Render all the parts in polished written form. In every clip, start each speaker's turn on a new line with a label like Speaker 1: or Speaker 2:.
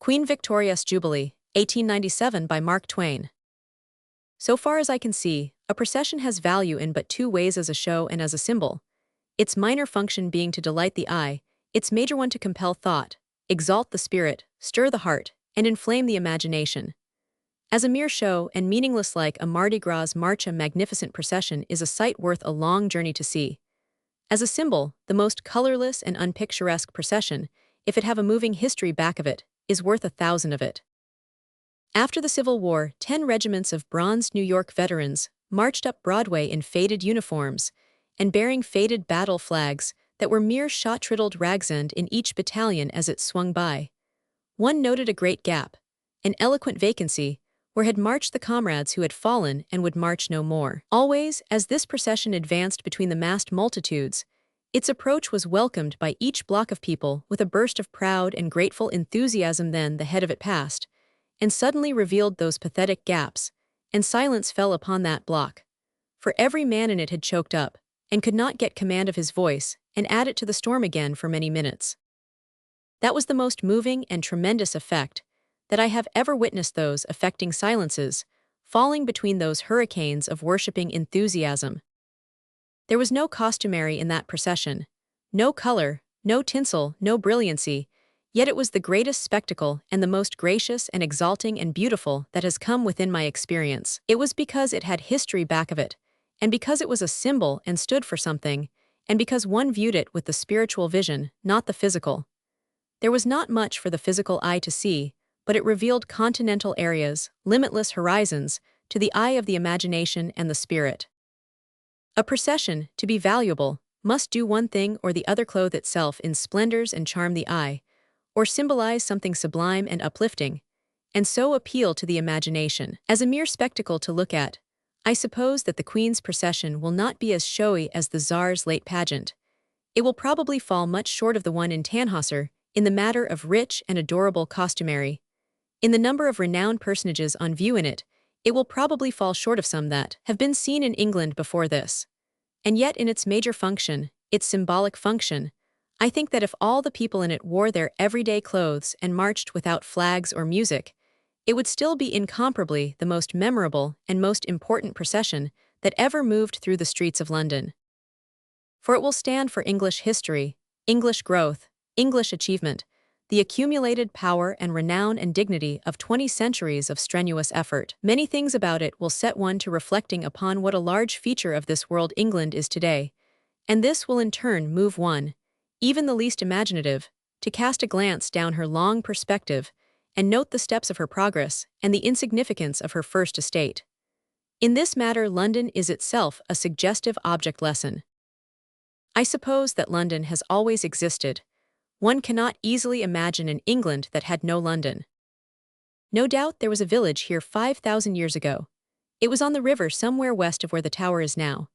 Speaker 1: Queen Victoria's Jubilee, 1897 by Mark Twain. So far as I can see, a procession has value in but two ways: as a show and as a symbol. Its minor function being to delight the eye, its major one to compel thought, exalt the spirit, stir the heart, and inflame the imagination. As a mere show and meaningless like a Mardi Gras march, a magnificent procession is a sight worth a long journey to see. As a symbol, the most colorless and unpicturesque procession, if it have a moving history back of it, is worth 1,000 of it. After the Civil War, 10 regiments of bronzed New York veterans marched up Broadway in faded uniforms and bearing faded battle flags that were mere shot-riddled rags, and in each battalion as it swung by, one noted a great gap, an eloquent vacancy, where had marched the comrades who had fallen and would march no more. Always, as this procession advanced between the massed multitudes, its approach was welcomed by each block of people with a burst of proud and grateful enthusiasm. Then the head of it passed, and suddenly revealed those pathetic gaps, and silence fell upon that block. For every man in it had choked up, and could not get command of his voice, and add it to the storm again for many minutes. That was the most moving and tremendous effect that I have ever witnessed, those affecting silences, falling between those hurricanes of worshipping enthusiasm. There was no costumery in that procession, no color, no tinsel, no brilliancy, yet it was the greatest spectacle and the most gracious and exalting and beautiful that has come within my experience. It was because it had history back of it, and because it was a symbol and stood for something, and because one viewed it with the spiritual vision, not the physical. There was not much for the physical eye to see, but it revealed continental areas, limitless horizons, to the eye of the imagination and the spirit. A procession, to be valuable, must do one thing or the other: clothe itself in splendors and charm the eye, or symbolize something sublime and uplifting, and so appeal to the imagination. As a mere spectacle to look at, I suppose that the Queen's procession will not be as showy as the Tsar's late pageant. It will probably fall much short of the one in Tannhäuser in the matter of rich and adorable costumery. In the number of renowned personages on view in it, it will probably fall short of some that have been seen in England before this. And yet in its major function, its symbolic function, I think that if all the people in it wore their everyday clothes and marched without flags or music, it would still be incomparably the most memorable and most important procession that ever moved through the streets of London. For it will stand for English history, English growth, English achievement, the accumulated power and renown and dignity of 20 centuries of strenuous effort. Many things about it will set one to reflecting upon what a large feature of this world England is today, and this will in turn move one, even the least imaginative, to cast a glance down her long perspective and note the steps of her progress and the insignificance of her first estate. In this matter, London is itself a suggestive object lesson. I suppose that London has always existed. One cannot easily imagine an England that had no London. No doubt there was a village here 5,000 years ago. It was on the river somewhere west of where the tower is now.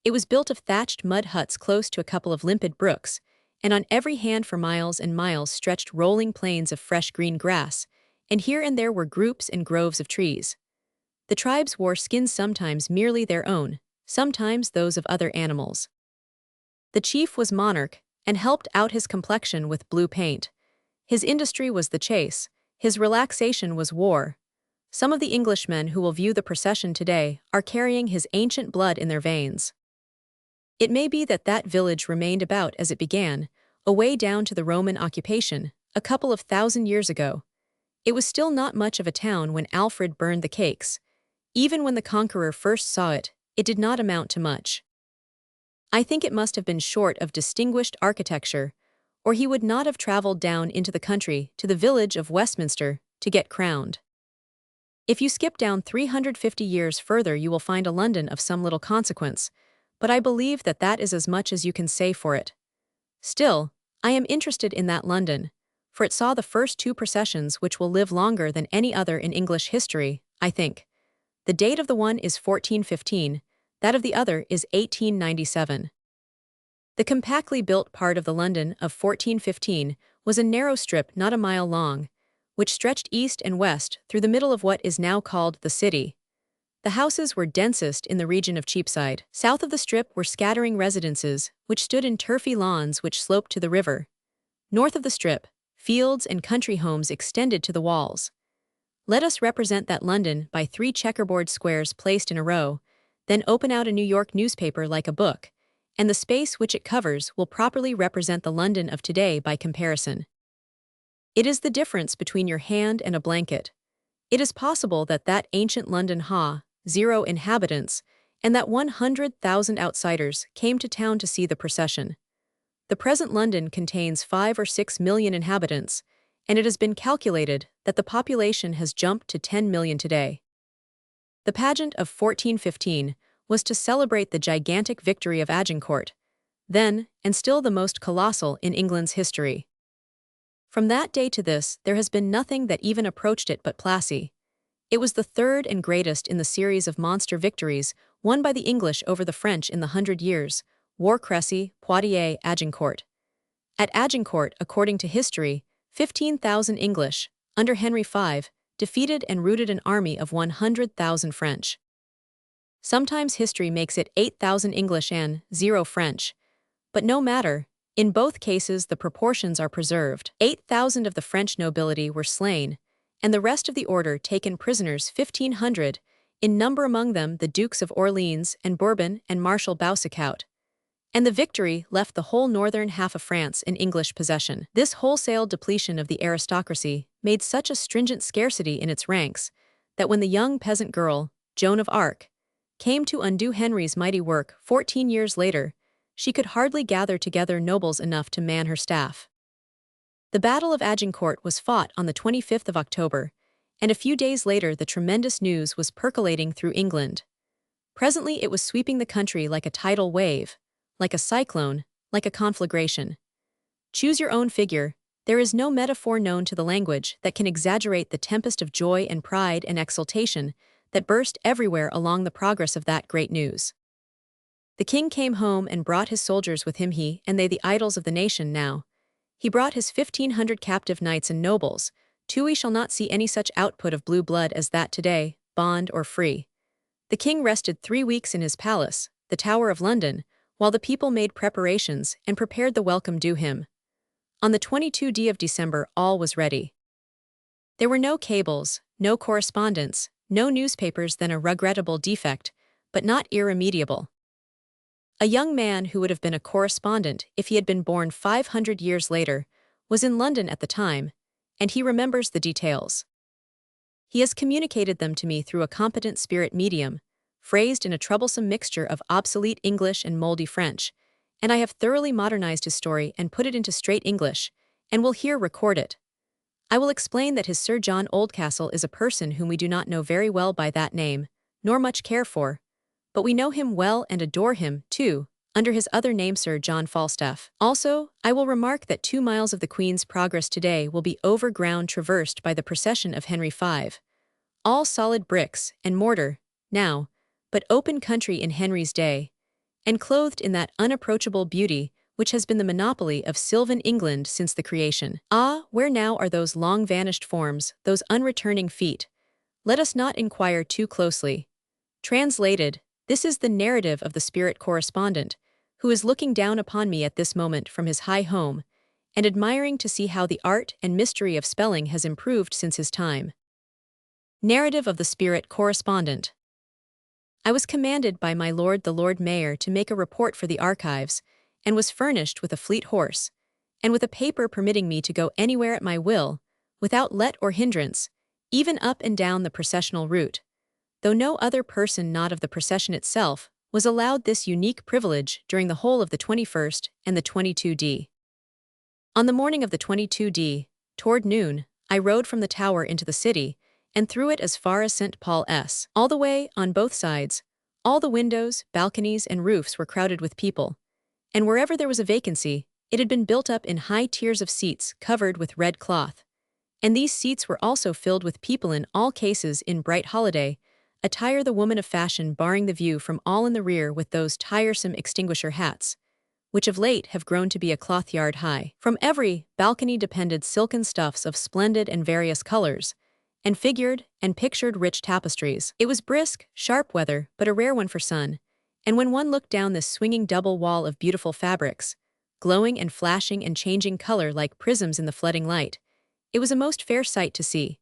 Speaker 1: It was built of thatched mud huts close to a couple of limpid brooks, and on every hand for miles and miles stretched rolling plains of fresh green grass, and here and there were groups and groves of trees. The tribes wore skins, sometimes merely their own, sometimes those of other animals. The chief was monarch, and helped out his complexion with blue paint. His industry was the chase, his relaxation was war. Some of the Englishmen who will view the procession today are carrying his ancient blood in their veins. It may be that that village remained about as it began, away down to the Roman occupation, a couple of thousand years ago. It was still not much of a town when Alfred burned the cakes. Even when the conqueror first saw it, it did not amount to much. I think it must have been short of distinguished architecture, or he would not have traveled down into the country to the village of Westminster to get crowned. If you skip down 350 years further, you will find a London of some little consequence, but I believe that that is as much as you can say for it. Still, I am interested in that London, for it saw the first two processions which will live longer than any other in English history, I think. The date of the one is 1415, that of the other is 1897. The compactly built part of the London of 1415 was a narrow strip not a mile long, which stretched east and west through the middle of what is now called the city. The houses were densest in the region of Cheapside. South of the strip were scattering residences, which stood in turfy lawns which sloped to the river. North of the strip, fields and country homes extended to the walls. Let us represent that London by 3 checkerboard squares placed in a row, then open out a New York newspaper like a book, and the space which it covers will properly represent the London of today by comparison. It is the difference between your hand and a blanket. It is possible that that ancient London 0 inhabitants, and that 100,000 outsiders came to town to see the procession. The present London contains 5 or 6 million inhabitants, and it has been calculated that the population has jumped to 10 million today. The pageant of 1415 was to celebrate the gigantic victory of Agincourt, then and still the most colossal in England's history. From that day to this, there has been nothing that even approached it but Plassey. It was the third and greatest in the series of monster victories won by the English over the French in the 100 Years' War. Crécy, Poitiers, Agincourt. At Agincourt, according to history, 15,000 English, under Henry V, defeated and routed an army of 100,000 French. Sometimes history makes it 8,000 English and 0 French. But no matter, in both cases the proportions are preserved. 8,000 of the French nobility were slain, and the rest of the order taken prisoners 1,500, in number among them the Dukes of Orleans and Bourbon and Marshal Boucicaut. And the victory left the whole northern half of France in English possession. This wholesale depletion of the aristocracy made such a stringent scarcity in its ranks that when the young peasant girl, Joan of Arc, came to undo Henry's mighty work 14 years later, she could hardly gather together nobles enough to man her staff. The Battle of Agincourt was fought on the 25th of October, and a few days later the tremendous news was percolating through England. Presently it was sweeping the country like a tidal wave, like a cyclone, like a conflagration. Choose your own figure, there is no metaphor known to the language that can exaggerate the tempest of joy and pride and exultation that burst everywhere along the progress of that great news. The king came home and brought his soldiers with him, he and they the idols of the nation now. He brought his 1,500 captive knights and nobles, too we shall not see any such output of blue blood as that today, bond or free. The king rested 3 weeks in his palace, the Tower of London, while the people made preparations and prepared the welcome due him. On the 22nd of December all was ready. There were no cables, no correspondence, no newspapers, then a regrettable defect, but not irremediable. A young man who would have been a correspondent if he had been born 500 years later was in London at the time, and he remembers the details. He has communicated them to me through a competent spirit medium, phrased in a troublesome mixture of obsolete English and moldy French, and I have thoroughly modernized his story and put it into straight English, and will here record it. I will explain that his Sir John Oldcastle is a person whom we do not know very well by that name, nor much care for, but we know him well and adore him, too, under his other name Sir John Falstaff. Also, I will remark that 2 miles of the Queen's Progress today will be over ground traversed by the procession of Henry V. All solid bricks and mortar, now, but open country in Henry's day, and clothed in that unapproachable beauty which has been the monopoly of sylvan England since the creation. Ah, where now are those long-vanished forms, those unreturning feet? Let us not inquire too closely. Translated, this is the narrative of the spirit correspondent, who is looking down upon me at this moment from his high home, and admiring to see how the art and mystery of spelling has improved since his time. Narrative of the spirit correspondent. I was commanded by my lord the Lord Mayor to make a report for the archives, and was furnished with a fleet horse, and with a paper permitting me to go anywhere at my will, without let or hindrance, even up and down the processional route, though no other person not of the procession itself was allowed this unique privilege during the whole of the 21st and the 22d. On the morning of the 22d, toward noon, I rode from the tower into the city, and through it as far as St. Paul's. All the way, on both sides, all the windows, balconies, and roofs were crowded with people, and wherever there was a vacancy, it had been built up in high tiers of seats covered with red cloth. And these seats were also filled with people in all cases in bright holiday attire, the woman of fashion barring the view from all in the rear with those tiresome extinguisher hats, which of late have grown to be a cloth yard high. From every balcony depended silken stuffs of splendid and various colors, and figured and pictured rich tapestries. It was brisk, sharp weather, but a rare one for sun, and when one looked down this swinging double wall of beautiful fabrics, glowing and flashing and changing color like prisms in the flooding light. It was a most fair sight to see.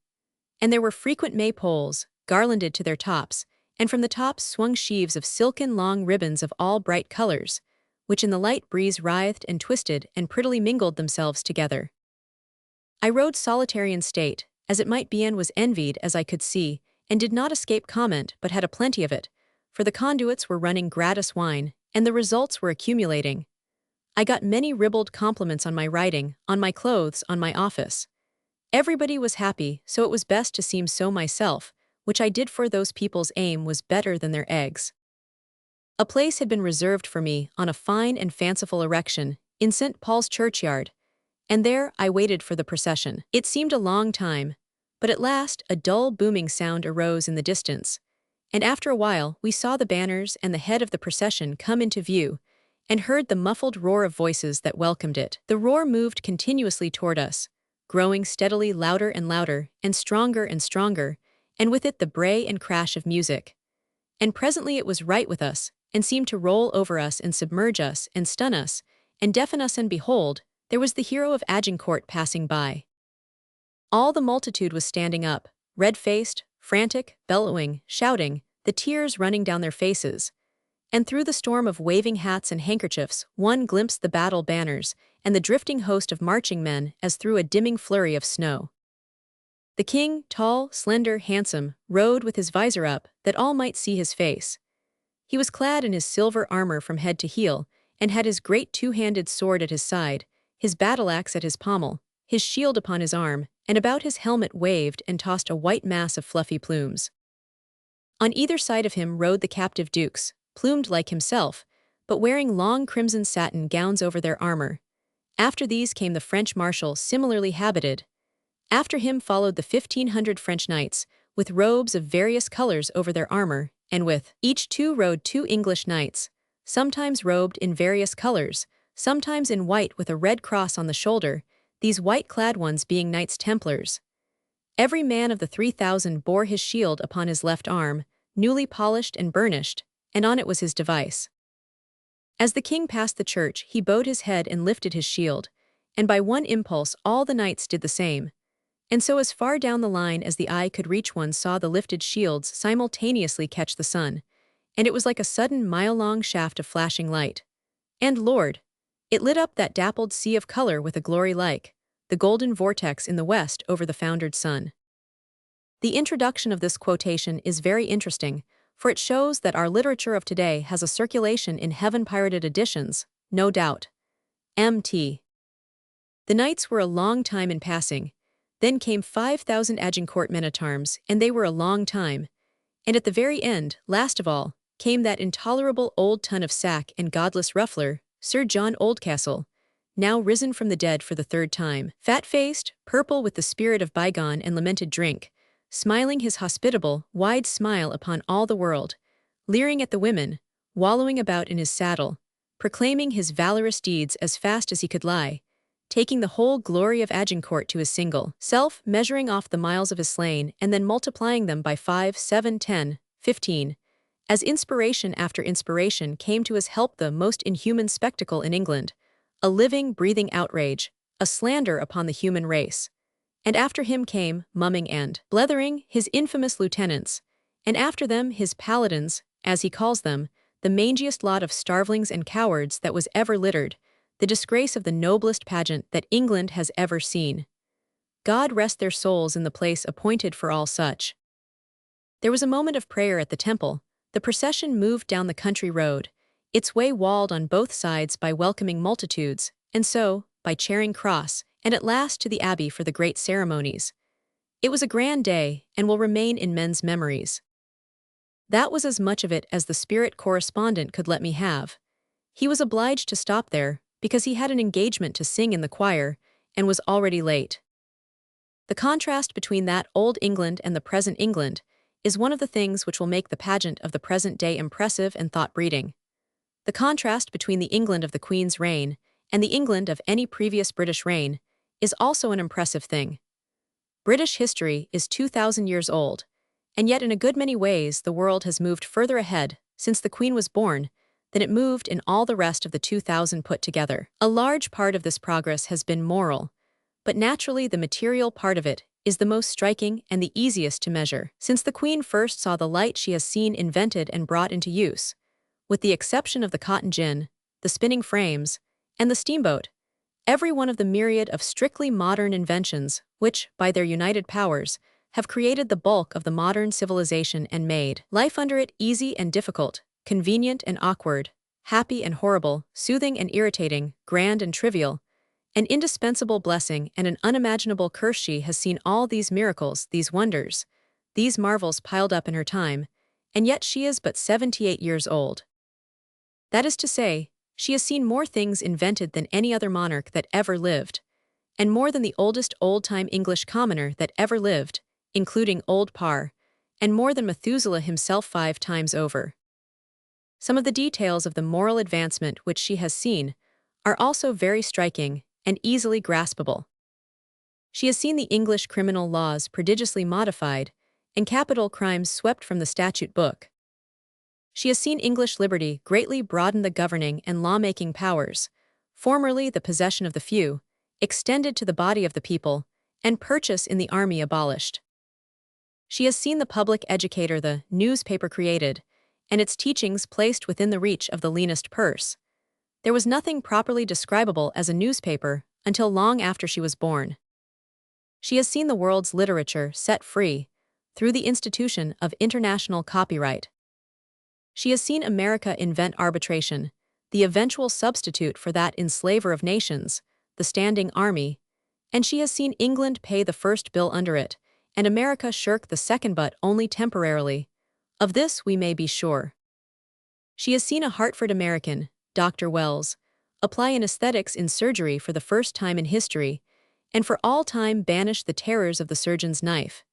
Speaker 1: And there were frequent maypoles, garlanded to their tops, and from the tops swung sheaves of silken long ribbons of all bright colors, which in the light breeze writhed and twisted and prettily mingled themselves together. I rode solitary in state, as it might be, and was envied as I could see, and did not escape comment but had a plenty of it, for the conduits were running gratis wine, and the results were accumulating. I got many ribald compliments on my writing, on my clothes, on my office. Everybody was happy, so it was best to seem so myself, which I did, for those people's aim was better than their eggs. A place had been reserved for me on a fine and fanciful erection in St. Paul's churchyard, and there I waited for the procession. It seemed a long time, but at last a dull booming sound arose in the distance, and after a while we saw the banners and the head of the procession come into view, and heard the muffled roar of voices that welcomed it. The roar moved continuously toward us, growing steadily louder and louder, and stronger, and with it the bray and crash of music. And presently it was right with us, and seemed to roll over us and submerge us and stun us, and deafen us, and behold, there was the hero of Agincourt passing by. All the multitude was standing up, red-faced, frantic, bellowing, shouting, the tears running down their faces. And through the storm of waving hats and handkerchiefs one glimpsed the battle banners and the drifting host of marching men as through a dimming flurry of snow. The king, tall, slender, handsome, rode with his visor up, that all might see his face. He was clad in his silver armor from head to heel, and had his great two-handed sword at his side, his battle-axe at his pommel, his shield upon his arm, and about his helmet waved and tossed a white mass of fluffy plumes. On either side of him rode the captive dukes, plumed like himself, but wearing long crimson satin gowns over their armor. After these came the French marshal, similarly habited. After him followed the 1,500 French knights, with robes of various colors over their armor, and with each two rode 2 English knights, sometimes robed in various colors, sometimes in white with a red cross on the shoulder, these white-clad ones being Knights Templars. Every man of the 3,000 bore his shield upon his left arm, newly polished and burnished, and on it was his device. As the king passed the church, he bowed his head and lifted his shield, and by one impulse all the knights did the same. And so as far down the line as the eye could reach one saw the lifted shields simultaneously catch the sun, and it was like a sudden mile-long shaft of flashing light. And Lord, it lit up that dappled sea of color with a glory like the golden vortex in the west over the foundered sun. The introduction of this quotation is very interesting, for it shows that our literature of today has a circulation in heaven-pirated editions, no doubt. Mt. The knights were a long time in passing. Then came 5,000 Agincourt men at arms, and they were a long time. And at the very end, last of all, came that intolerable old ton of sack and godless ruffler, Sir John Oldcastle, now risen from the dead for the 3rd time, fat-faced, purple with the spirit of bygone and lamented drink, smiling his hospitable, wide smile upon all the world, leering at the women, wallowing about in his saddle, proclaiming his valorous deeds as fast as he could lie, taking the whole glory of Agincourt to his single self, measuring off the miles of his slain and then multiplying them by 5, 7, 10, 15, as inspiration after inspiration came to his help, the most inhuman spectacle in England, a living, breathing outrage, a slander upon the human race. And after him came, mumming and blethering, his infamous lieutenants, and after them his paladins, as he calls them, the mangiest lot of starvelings and cowards that was ever littered, the disgrace of the noblest pageant that England has ever seen. God rest their souls in the place appointed for all such. There was a moment of prayer at the temple. The procession moved down the country road, its way walled on both sides by welcoming multitudes, and so, by Charing Cross, and at last to the Abbey for the great ceremonies. It was a grand day, and will remain in men's memories. That was as much of it as the spirit correspondent could let me have. He was obliged to stop there, because he had an engagement to sing in the choir, and was already late. The contrast between that old England and the present England is one of the things which will make the pageant of the present day impressive and thought-breeding. The contrast between the England of the Queen's reign and the England of any previous British reign is also an impressive thing. British history is 2,000 years old, and yet in a good many ways the world has moved further ahead since the Queen was born than it moved in all the rest of the 2000 put together. A large part of this progress has been moral, but naturally the material part of it is the most striking and the easiest to measure. Since the Queen first saw the light, she has seen invented and brought into use, with the exception of the cotton gin, the spinning frames, and the steamboat, every one of the myriad of strictly modern inventions which, by their united powers, have created the bulk of the modern civilization and made life under it easy and difficult, convenient and awkward, happy and horrible, soothing and irritating, grand and trivial, an indispensable blessing and an unimaginable curse. She has seen all these miracles, these wonders, these marvels piled up in her time, and yet she is but 78 years old. That is to say, she has seen more things invented than any other monarch that ever lived, and more than the oldest old-time English commoner that ever lived, including Old Parr, and more than Methuselah himself 5 times over. Some of the details of the moral advancement which she has seen are also very striking and easily graspable. She has seen the English criminal laws prodigiously modified and capital crimes swept from the statute book. She has seen English liberty greatly broaden the governing and lawmaking powers, formerly the possession of the few, extended to the body of the people, and purchase in the army abolished. She has seen the public educator, the newspaper created, and its teachings placed within the reach of the leanest purse. There was nothing properly describable as a newspaper until long after she was born. She has seen the world's literature set free through the institution of international copyright. She has seen America invent arbitration, the eventual substitute for that enslaver of nations, the standing army, and she has seen England pay the first bill under it, and America shirk the second, but only temporarily. Of this we may be sure. She has seen a Hartford American, Dr. Wells, apply anesthetics in surgery for the first time in history, and for all time banish the terrors of the surgeon's knife.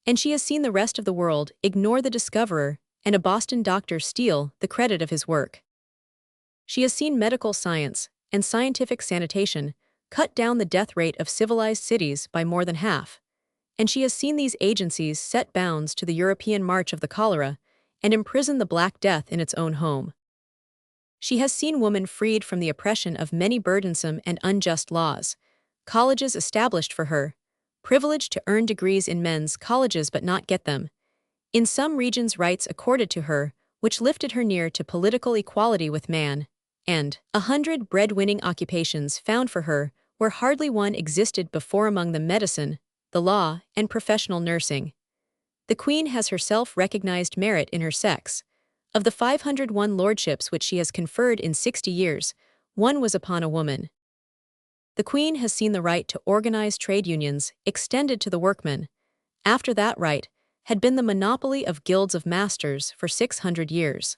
Speaker 1: And she has seen the rest of the world ignore the discoverer and a Boston doctor steal the credit of his work. She has seen medical science and scientific sanitation cut down the death rate of civilized cities by more than half, and she has seen these agencies set bounds to the European march of the cholera and imprison the Black Death in its own home. She has seen woman freed from the oppression of many burdensome and unjust laws, colleges established for her, privileged to earn degrees in men's colleges but not get them, in some regions rights accorded to her which lifted her near to political equality with man, and 100 breadwinning occupations found for her where hardly one existed before, among them medicine, the law, and professional nursing. The Queen has herself recognized merit in her sex. Of the 501 lordships which she has conferred in 60 years, 1 was upon a woman. The Queen has seen the right to organize trade unions extended to the workmen. After that right had been the monopoly of guilds of masters for 600 years.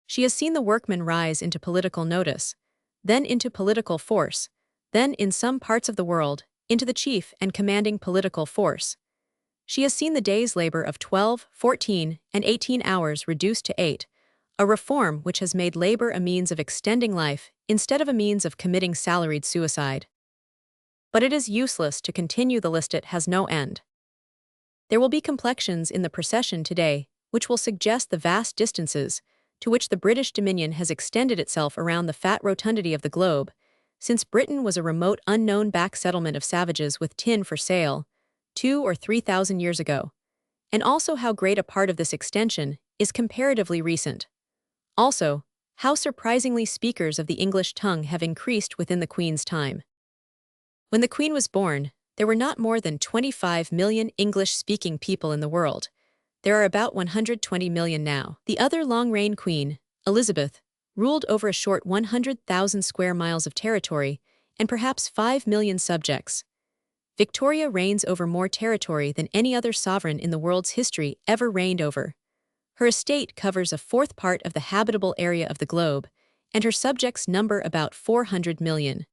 Speaker 1: She has seen the workmen rise into political notice, then into political force, then in some parts of the world, into the chief and commanding political force. She has seen the day's labor of 12, 14, and 18 hours reduced to 8, a reform which has made labor a means of extending life instead of a means of committing salaried suicide. But it is useless to continue the list, it has no end. There will be complexions in the procession today which will suggest the vast distances to which the British Dominion has extended itself around the fat rotundity of the globe, since Britain was a remote unknown back settlement of savages with tin for sale, 2,000 or 3,000 years ago, and also how great a part of this extension is comparatively recent. Also, how surprisingly speakers of the English tongue have increased within the Queen's time. When the Queen was born, there were not more than 25 million English-speaking people in the world. There are about 120 million now. The other long-reign queen, Elizabeth, ruled over a short 100,000 square miles of territory and perhaps 5 million subjects. Victoria reigns over more territory than any other sovereign in the world's history ever reigned over. Her estate covers a fourth part of the habitable area of the globe, and her subjects number about 400 million.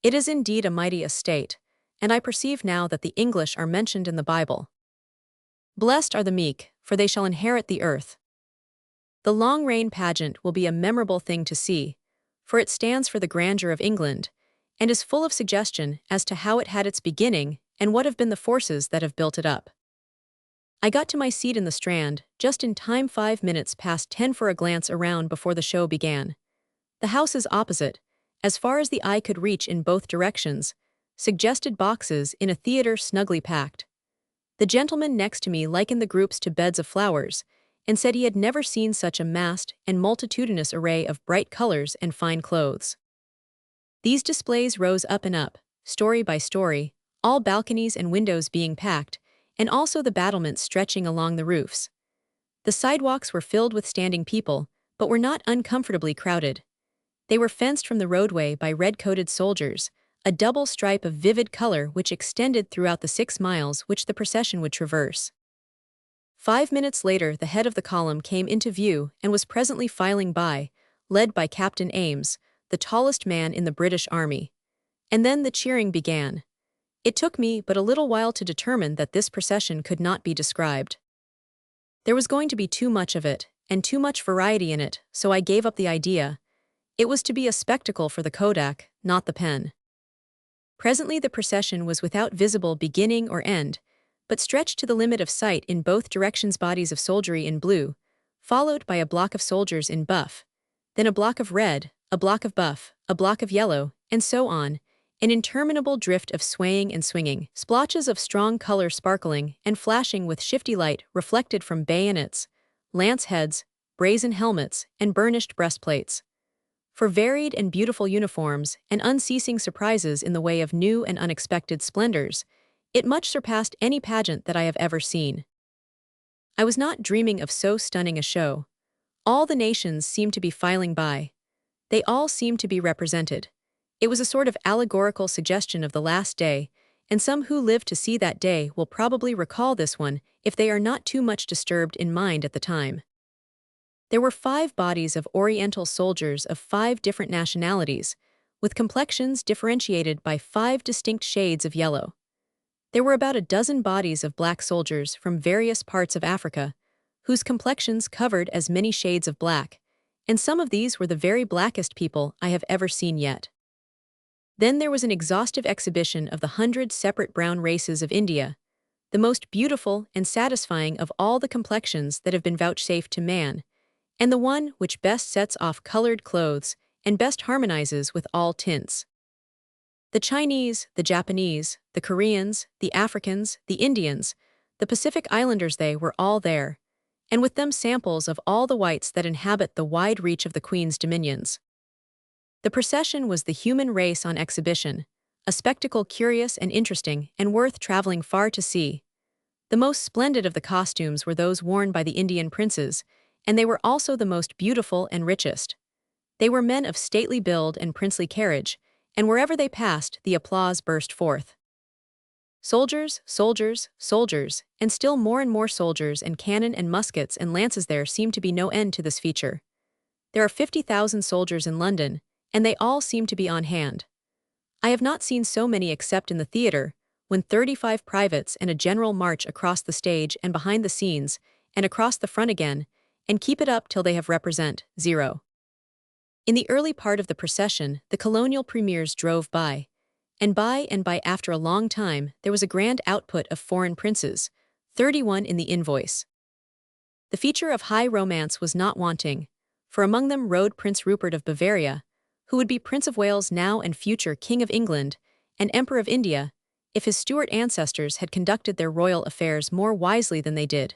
Speaker 1: It is indeed a mighty estate, and I perceive now that the English are mentioned in the Bible. Blessed are the meek, for they shall inherit the earth. The long reign pageant will be a memorable thing to see, for it stands for the grandeur of England, and is full of suggestion as to how it had its beginning and what have been the forces that have built it up. I got to my seat in the Strand, just in time 5 minutes past 10 for a glance around before the show began. The houses opposite, as far as the eye could reach in both directions, suggested boxes in a theater snugly packed. The gentleman next to me likened the groups to beds of flowers, and said he had never seen such a massed and multitudinous array of bright colors and fine clothes. These displays rose up and up, story by story, all balconies and windows being packed, and also the battlements stretching along the roofs. The sidewalks were filled with standing people, but were not uncomfortably crowded. They were fenced from the roadway by red-coated soldiers, a double stripe of vivid color which extended throughout the 6 miles which the procession would traverse. 5 minutes later, the head of the column came into view and was presently filing by, led by Captain Ames, the tallest man in the British Army. And then the cheering began. It took me but a little while to determine that this procession could not be described. There was going to be too much of it, and too much variety in it, so I gave up the idea. It was to be a spectacle for the Kodak, not the pen. Presently the procession was without visible beginning or end, but stretched to the limit of sight in both directions, bodies of soldiery in blue, followed by a block of soldiers in buff, then a block of red, a block of buff, a block of yellow, and so on, an interminable drift of swaying and swinging, splotches of strong color sparkling and flashing with shifty light reflected from bayonets, lance heads, brazen helmets, and burnished breastplates. For varied and beautiful uniforms and unceasing surprises in the way of new and unexpected splendors, it much surpassed any pageant that I have ever seen. I was not dreaming of so stunning a show. All the nations seemed to be filing by. They all seemed to be represented. It was a sort of allegorical suggestion of the last day, and some who lived to see that day will probably recall this one if they are not too much disturbed in mind at the time. There were 5 bodies of Oriental soldiers of 5 different nationalities, with complexions differentiated by 5 distinct shades of yellow. There were about a dozen bodies of black soldiers from various parts of Africa, whose complexions covered as many shades of black, and some of these were the very blackest people I have ever seen yet. Then there was an exhaustive exhibition of the 100 separate brown races of India, the most beautiful and satisfying of all the complexions that have been vouchsafed to man, and the one which best sets off colored clothes and best harmonizes with all tints. The Chinese, the Japanese, the Koreans, the Africans, the Indians, the Pacific Islanders, they were all there, and with them samples of all the whites that inhabit the wide reach of the Queen's dominions. The procession was the human race on exhibition, a spectacle curious and interesting and worth traveling far to see. The most splendid of the costumes were those worn by the Indian princes, and they were also the most beautiful and richest. They were men of stately build and princely carriage, and wherever they passed, the applause burst forth. Soldiers, soldiers, soldiers, and still more and more soldiers and cannon and muskets and lances. There seemed to be no end to this feature. There are 50,000 soldiers in London, and they all seem to be on hand. I have not seen so many except in the theater, when 35 privates and a general march across the stage and behind the scenes, and across the front again, and keep it up till they have represent 0. In the early part of the procession, the colonial premiers drove by, and by after a long time there was a grand output of foreign princes, 31 in the invoice. The feature of high romance was not wanting, for among them rode Prince Rupert of Bavaria, who would be Prince of Wales now and future King of England, and Emperor of India, if his Stuart ancestors had conducted their royal affairs more wisely than they did.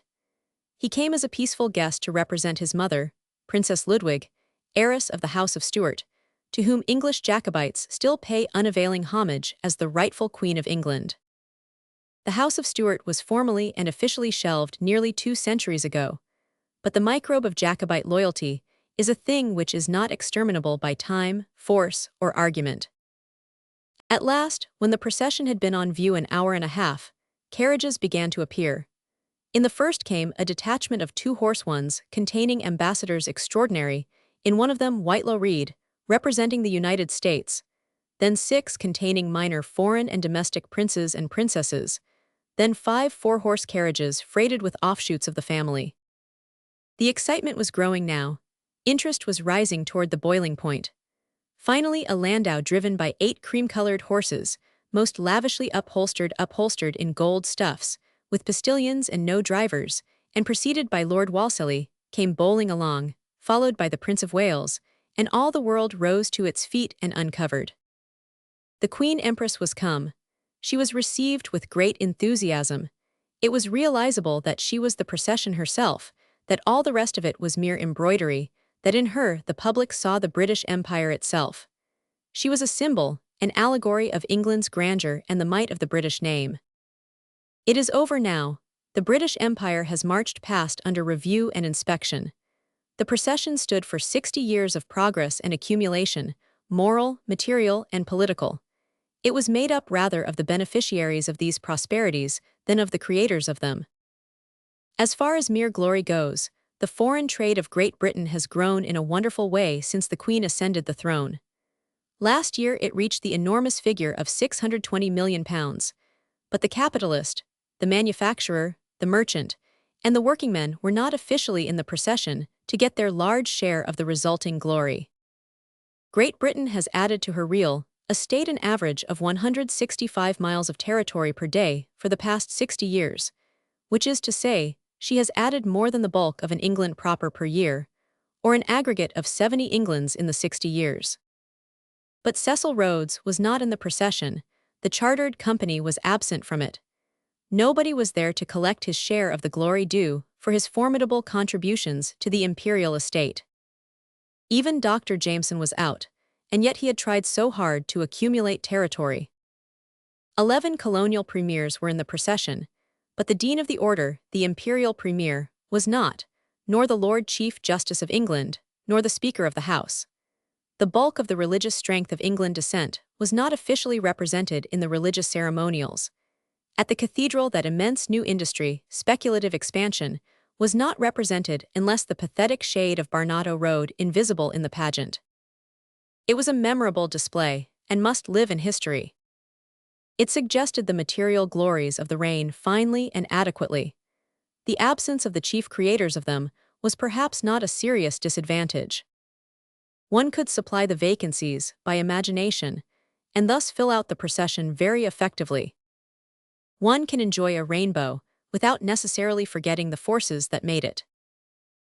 Speaker 1: He came as a peaceful guest to represent his mother, Princess Ludwig, heiress of the House of Stuart, to whom English Jacobites still pay unavailing homage as the rightful Queen of England. The House of Stuart was formally and officially shelved nearly 2 centuries ago, but the microbe of Jacobite loyalty is a thing which is not exterminable by time, force, or argument. At last, when the procession had been on view an hour and a half, carriages began to appear. In the first came a detachment of 2 horse ones containing ambassadors extraordinary, in one of them Whitelaw Reid, representing the United States, then 6 containing minor foreign and domestic princes and princesses, then 5 4-horse carriages freighted with offshoots of the family. The excitement was growing now. Interest was rising toward the boiling point. Finally, a landau driven by 8 cream-colored horses, most lavishly upholstered in gold stuffs, with postilions and no drivers, and preceded by Lord Wolseley, came bowling along, followed by the Prince of Wales, and all the world rose to its feet and uncovered. The Queen Empress was come. She was received with great enthusiasm. It was realizable that she was the procession herself, that all the rest of it was mere embroidery, that in her the public saw the British Empire itself. She was a symbol, an allegory of England's grandeur and the might of the British name. It is over now. The British Empire has marched past under review and inspection. The procession stood for 60 years of progress and accumulation, moral, material, and political. It was made up rather of the beneficiaries of these prosperities than of the creators of them. As far as mere glory goes, the foreign trade of Great Britain has grown in a wonderful way since the Queen ascended the throne. Last year it reached the enormous figure of £620 million, but the capitalist, the manufacturer, the merchant, and the workingmen were not officially in the procession to get their large share of the resulting glory. Great Britain has added to her real estate an average of 165 miles of territory per day for the past 60 years, which is to say, she has added more than the bulk of an England proper per year, or an aggregate of 70 Englands in the 60 years. But Cecil Rhodes was not in the procession. The chartered company was absent from it. Nobody was there to collect his share of the glory due for his formidable contributions to the imperial estate. Even Dr. Jameson was out, and yet he had tried so hard to accumulate territory. 11 colonial premiers were in the procession, but the Dean of the Order, the imperial premier, was not, nor the Lord Chief Justice of England, nor the Speaker of the House. The bulk of the religious strength of England descent was not officially represented in the religious ceremonials. At the cathedral, that immense new industry, speculative expansion, was not represented unless the pathetic shade of Barnado Road invisible in the pageant. It was a memorable display, and must live in history. It suggested the material glories of the reign finely and adequately. The absence of the chief creators of them was perhaps not a serious disadvantage. One could supply the vacancies by imagination, and thus fill out the procession very effectively. One can enjoy a rainbow without necessarily forgetting the forces that made it.